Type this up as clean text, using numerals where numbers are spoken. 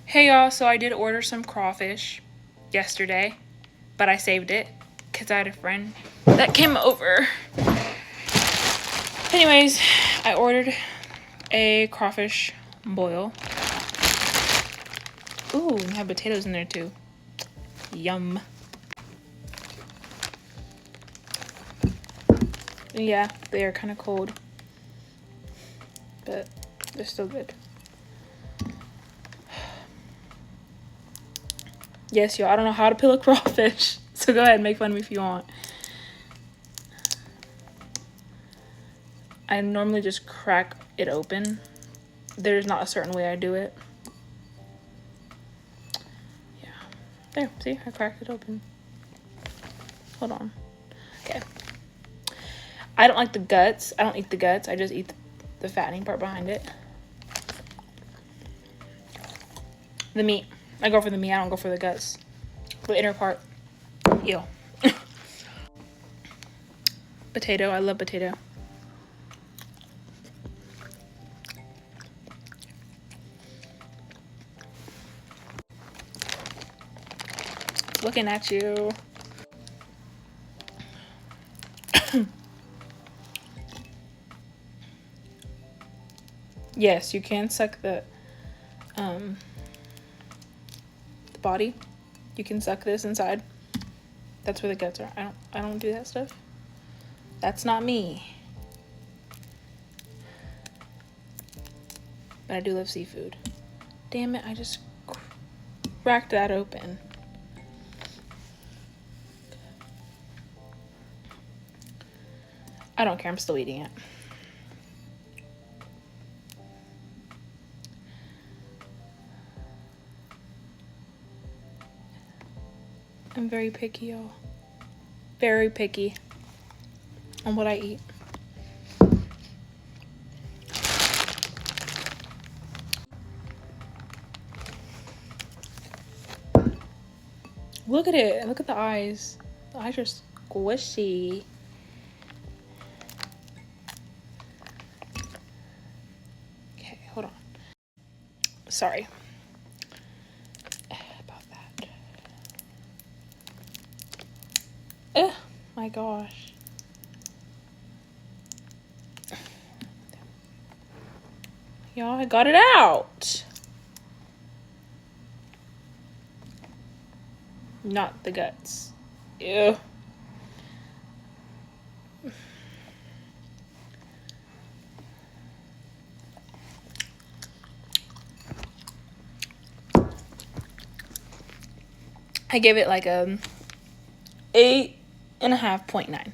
Hey y'all, so I did order some crawfish yesterday, but I saved it because I had a friend that came over. Anyways, I ordered a crawfish boil. Ooh, and have potatoes in there too. Yum. Yeah, they are kind of cold, but they're still good. Yes, y'all, I don't know how to peel a crawfish, so go ahead and make fun of me if you want. I normally just crack it open. There's not a certain way I do it. Yeah. There, see? I cracked it open. Hold on. Okay. I don't like the guts. I don't eat the guts. I just eat the fattening part behind it. The meat. I go for the meat. I don't go for the guts. The inner part. Ew. Potato. I love potato. Looking at you. Yes, you can suck the body. You can suck this inside. That's where the guts are. I don't do that stuff. That's not me. But I do love seafood. Damn it, I just cracked that open. I don't care, I'm still eating it. I'm very picky, y'all. Very picky on what I eat. Look at it. Look at the eyes. The eyes are squishy. Okay, hold on. Sorry about that. Oh my gosh. Y'all, I got it out. Not the guts. Ew. I give it like a 8.5.9.